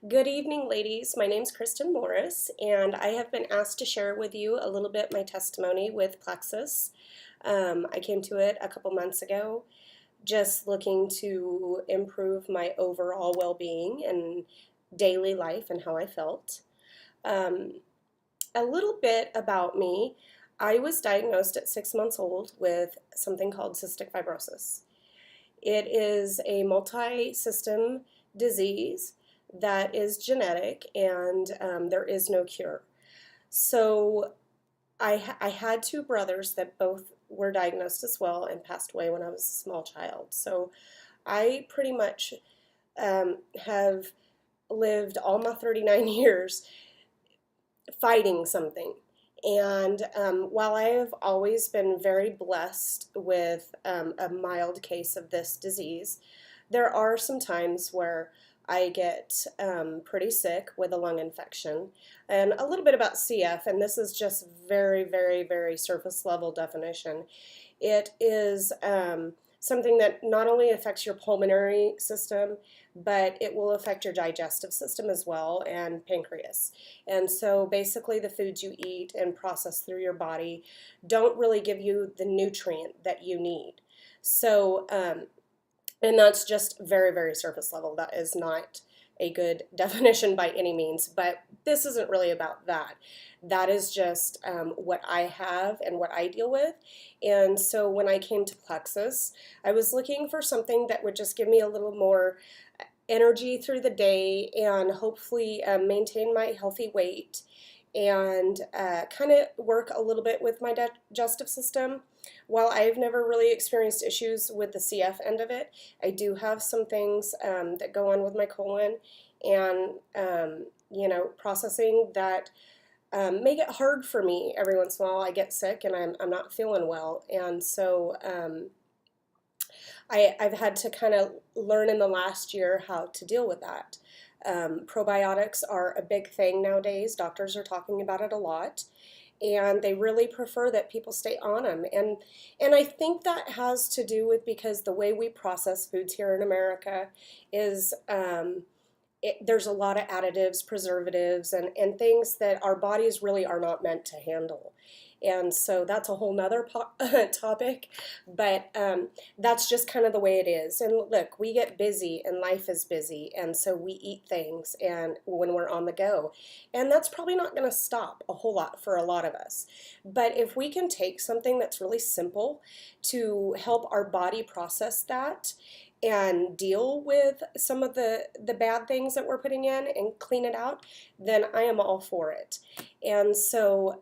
Good evening, ladies. My name's Kristen Morris, and I have been asked to share with you a little bit my testimony with Plexus. I came to it a couple months ago, just looking to improve my overall well-being and daily life and how I felt. Um, a little bit about me. I was diagnosed at 6 months old with something called cystic fibrosis. It is a multi-system disease that is genetic and there is no cure. So I had two brothers that both were diagnosed as well and passed away when I was a small child. So I pretty much have lived all my 39 years fighting something. And while I have always been very blessed with a mild case of this disease, there are some times where I get pretty sick with a lung infection. And a little bit about CF, and this is just very, very, very surface level definition. It is something that not only affects your pulmonary system, but it will affect your digestive system as well and pancreas. And so basically the foods you eat and process through your body don't really give you the nutrient that you need. So, and that's just very, very surface level. That is not a good definition by any means, but this isn't really about that. That is just what I have and what I deal with. And so when I came to Plexus, I was looking for something that would just give me a little more energy through the day and hopefully maintain my healthy weight and kind of work a little bit with my digestive system. While I've never really experienced issues with the CF end of it, I do have some things that go on with my colon and, processing that make it hard for me every once in a while. I get sick and I'm not feeling well. And so I've had to kind of learn in the last year how to deal with that. Probiotics are a big thing nowadays. Doctors are talking about it a lot, and they really prefer that people stay on them. And I think that has to do with because the way we process foods here in America is there's a lot of additives, preservatives, and things that our bodies really are not meant to handle. And so that's a whole nother topic, but that's just kind of the way it is. And look, we get busy and life is busy, and so we eat things and when we're on the go. And that's probably not going to stop a whole lot for a lot of us. But if we can take something that's really simple to help our body process that and deal with some of the bad things that we're putting in and clean it out, then I am all for it. And so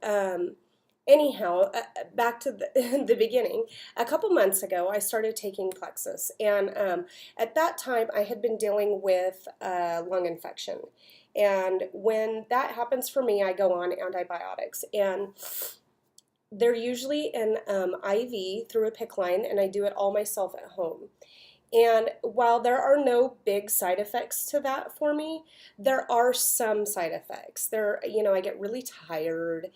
anyhow, back to the beginning. A couple months ago, I started taking Plexus, and at that time, I had been dealing with lung infection. And when that happens for me, I go on antibiotics, and they're usually an IV through a PICC line, and I do it all myself at home. And while there are no big side effects to that for me, there are some side effects. I get really tired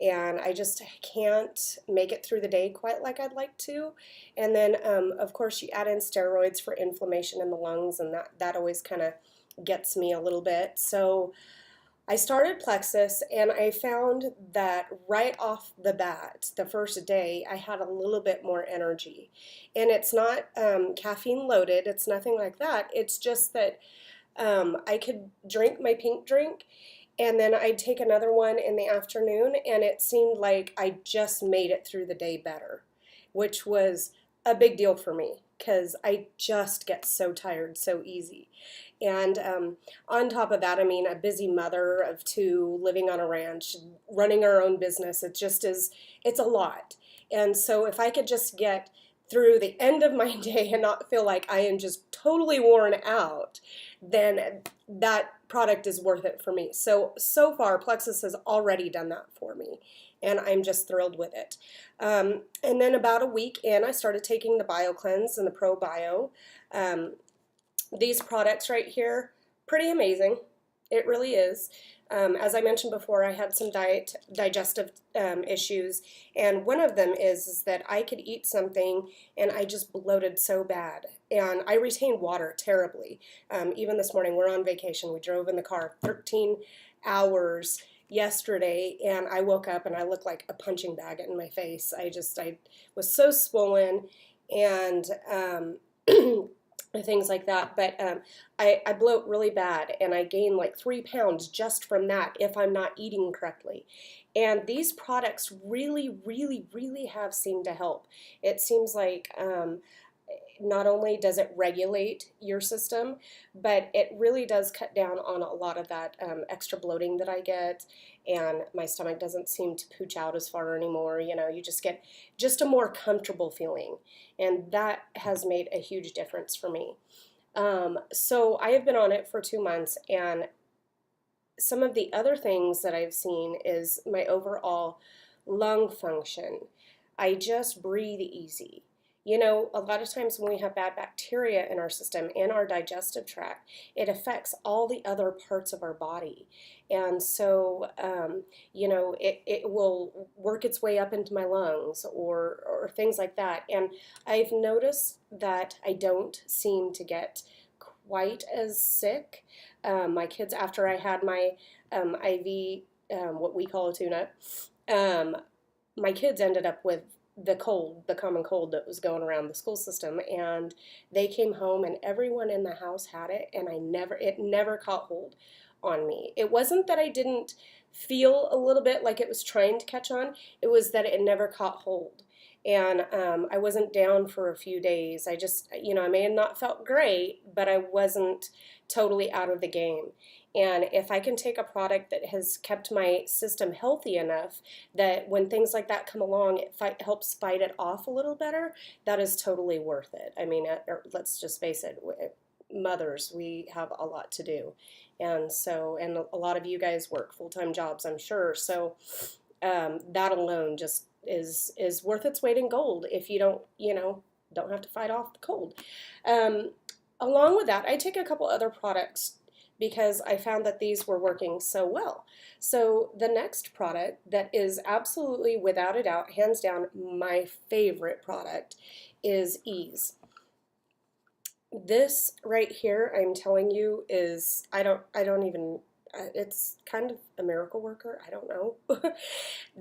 and I just can't make it through the day quite like I'd like to. And then, of course, you add in steroids for inflammation in the lungs, and that always kind of gets me a little bit. So I started Plexus, and I found that right off the bat, the first day, I had a little bit more energy. And it's not caffeine loaded, it's nothing like that. It's just that I could drink my pink drink, and then I'd take another one in the afternoon, and it seemed like I just made it through the day better, which was a big deal for me because I just get so tired so easy. And on top of that, I mean, a busy mother of two, living on a ranch, running our own business, it's a lot. And so if I could just get through the end of my day and not feel like I am just totally worn out, then that product is worth it for me. So far, Plexus has already done that for me, and I'm just thrilled with it. And then about a week in, I started taking the Bio Cleanse and the Pro Bio. These products right here, pretty amazing. It really is. As I mentioned before, I had some digestive issues, and one of them is that I could eat something and I just bloated so bad, and I retained water terribly. Even this morning, we're on vacation. We drove in the car 13 hours yesterday, and I woke up and I looked like a punching bag in my face. I was so swollen, and things like that. But I bloat really bad, and I gain like 3 pounds just from that if I'm not eating correctly. And these products really, really, really have seemed to help. It seems like not only does it regulate your system, but it really does cut down on a lot of that extra bloating that I get, and my stomach doesn't seem to pooch out as far anymore. You know, you just get just a more comfortable feeling, and that has made a huge difference for me. So I have been on it for 2 months, and some of the other things that I've seen is my overall lung function. I just breathe easy. You know, a lot of times when we have bad bacteria in our system, in our digestive tract, it affects all the other parts of our body. And so, you know, it will work its way up into my lungs or things like that. And I've noticed that I don't seem to get quite as sick. My kids, after I had my IV, what we call a tune-up, my kids ended up with the cold, the common cold that was going around the school system, and they came home and everyone in the house had it, and it never caught hold on me. It wasn't that I didn't feel a little bit like it was trying to catch on, it was that it never caught hold. And I wasn't down for a few days. I just, you know, I may have not felt great, but I wasn't totally out of the game. And if I can take a product that has kept my system healthy enough that when things like that come along, it helps fight it off a little better, that is totally worth it. I mean, let's just face it, mothers, we have a lot to do. And so, and a lot of you guys work full-time jobs, I'm sure. So that alone just is worth its weight in gold if you don't, you know, don't have to fight off the cold. Along with that, I take a couple other products because I found that these were working so well. So the next product that is absolutely, without a doubt, hands down, my favorite product is Ease. This right here, I'm telling you, is, I don't even, it's kind of a miracle worker, I don't know.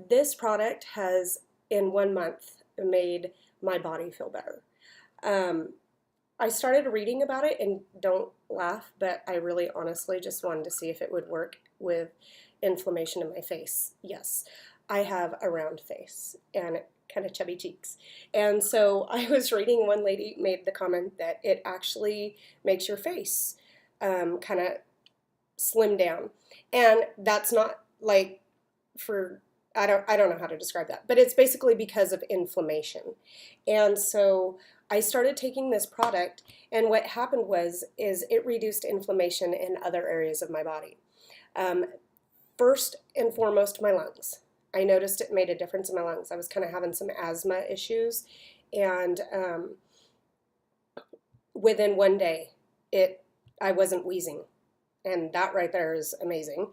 This product has, in 1 month, made my body feel better. I started reading about it, and don't laugh, but I really honestly just wanted to see if it would work with inflammation in my face. Yes, I have a round face and kind of chubby cheeks. And so I was reading, one lady made the comment that it actually makes your face kind of slim down. And that's not like I don't know how to describe that, but it's basically because of inflammation. And so I started taking this product, and what happened is it reduced inflammation in other areas of my body. First and foremost, my lungs. I noticed it made a difference in my lungs. I was kind of having some asthma issues, and within 1 day, I wasn't wheezing. And that right there is amazing.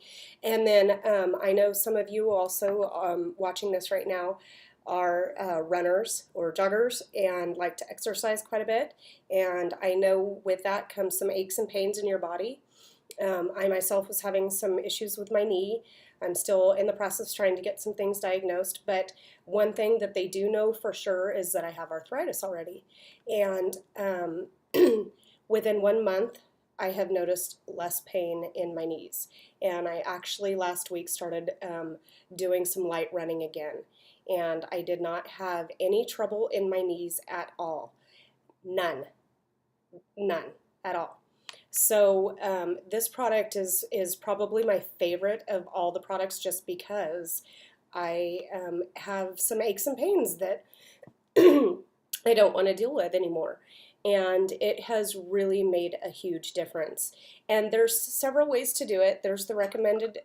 And then I know some of you also watching this right now are runners or joggers and like to exercise quite a bit. And I know with that comes some aches and pains in your body. I myself was having some issues with my knee. I'm still in the process trying to get some things diagnosed. But one thing that they do know for sure is that I have arthritis already. And within 1 month, I have noticed less pain in my knees. And I actually last week started doing some light running again. And I did not have any trouble in my knees at all. None. None at all. So this product is probably my favorite of all the products just because I have some aches and pains that I don't want to deal with anymore. And it has really made a huge difference. And there's several ways to do it. There's the recommended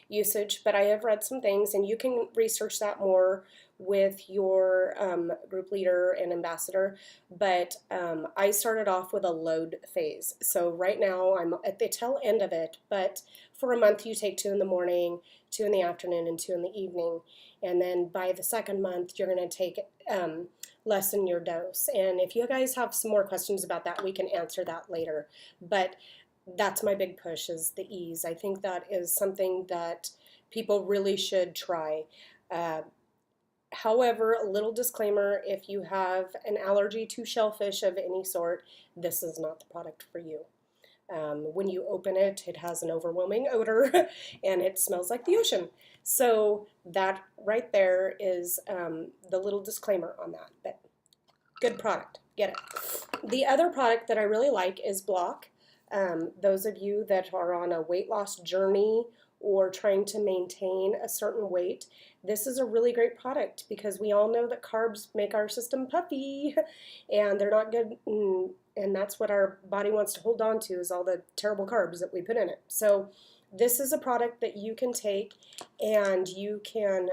usage, but I have read some things, and you can research that more with your group leader and ambassador, but I started off with a load phase. So right now I'm at the tail end of it, but for a month you take 2 in the morning, 2 in the afternoon, and 2 in the evening. And then by the second month, you're going to take lessen your dose. And if you guys have some more questions about that, we can answer that later. But that's my big push, is the ease. I think that is something that people really should try. However, a little disclaimer, if you have an allergy to shellfish of any sort, this is not the product for you. When you open it, it has an overwhelming odor and it smells like the ocean. So that right there is the little disclaimer on that. But good product, get it. The other product that I really like is Block. Those of you that are on a weight loss journey or trying to maintain a certain weight, this is a really great product because we all know that carbs make our system puffy and they're not good, and that's what our body wants to hold on to, is all the terrible carbs that we put in it. So this is a product that you can take and you can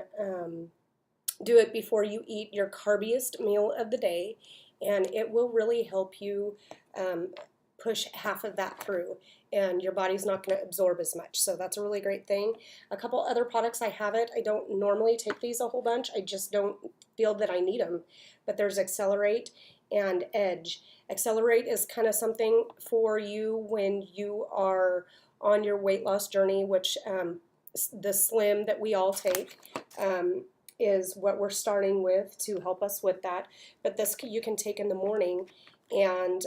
do it before you eat your carbiest meal of the day, and it will really help you push half of that through, and your body's not going to absorb as much. So that's a really great thing. A couple other products I have it. I don't normally take these a whole bunch. I just don't feel that I need them. But there's Accelerate and Edge. Accelerate is kind of something for you when you are on your weight loss journey, which the Slim that we all take is what we're starting with to help us with that. But this you can take in the morning, and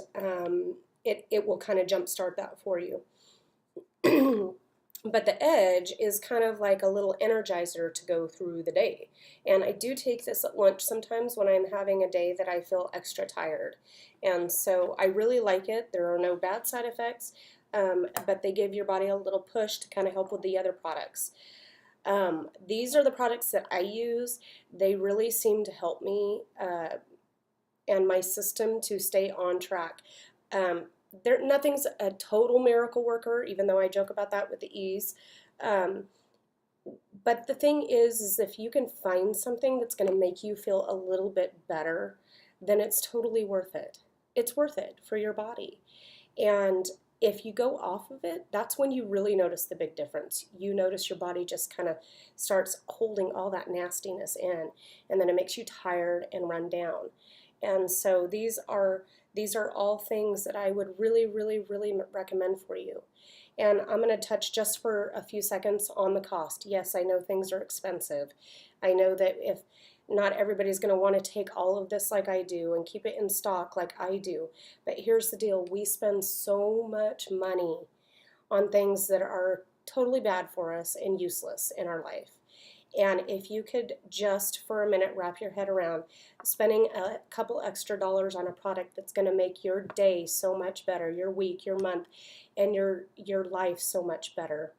it will kind of jumpstart that for you. But the Edge is kind of like a little energizer to go through the day. And I do take this at lunch sometimes when I'm having a day that I feel extra tired. And so I really like it. There are no bad side effects, but they give your body a little push to kind of help with the other products. These are the products that I use. They really seem to help me and my system to stay on track. Nothing's a total miracle worker, even though I joke about that with the ease. But the thing is if you can find something that's going to make you feel a little bit better, then it's totally worth it. It's worth it for your body. And if you go off of it, that's when you really notice the big difference. You notice your body just kind of starts holding all that nastiness in, and then it makes you tired and run down. And so these are all things that I would really, really, really recommend for you. And I'm going to touch just for a few seconds on the cost. Yes, I know things are expensive. I know that if not everybody's going to want to take all of this like I do and keep it in stock like I do. But here's the deal. We spend so much money on things that are totally bad for us and useless in our life. And if you could just for a minute wrap your head around spending a couple extra dollars on a product that's going to make your day so much better, your week, your month, and your life so much better,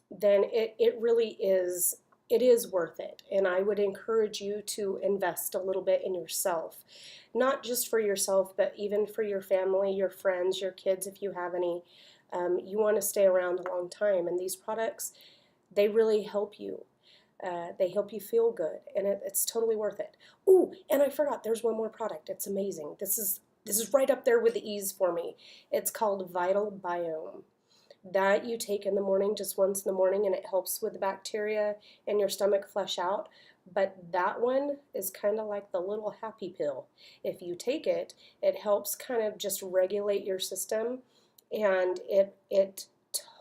then it really is, it is worth it. And I would encourage you to invest a little bit in yourself, not just for yourself, but even for your family, your friends, your kids, if you have any. You want to stay around a long time, and these products, they really help you. They help you feel good, and it's totally worth it. Ooh, and I forgot, there's one more product. It's amazing. This is right up there with the ease for me. It's called Vital Biome. That you take in the morning, just once in the morning, and it helps with the bacteria in your stomach flush out. But that one is kind of like the little happy pill. If you take it, it helps kind of just regulate your system, and it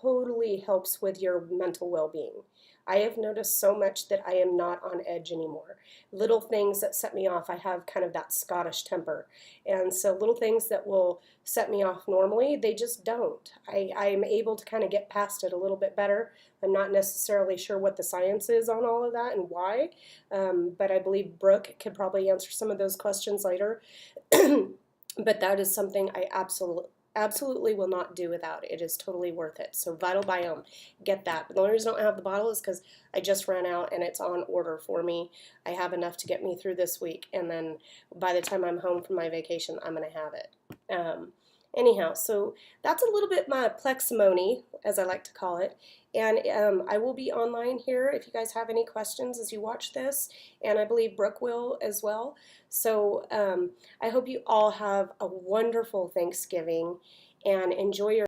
totally helps with your mental well-being. I have noticed so much that I am not on edge anymore. Little things that set me off, I have kind of that Scottish temper. And so little things that will set me off normally, they just don't. I am able to kind of get past it a little bit better. I'm not necessarily sure what the science is on all of that and why, but I believe Brooke could probably answer some of those questions later. But that is something I absolutely will not do without. It is totally worth it. So Vital Biome, get that. But the only reason I don't have the bottle is because I just ran out and it's on order for me. I have enough to get me through this week, and then by the time I'm home from my vacation, I'm going to have it. Anyhow, so that's a little bit my pleximony, as I like to call it. And I will be online here if you guys have any questions as you watch this. And I believe Brooke will as well. So I hope you all have a wonderful Thanksgiving and enjoy your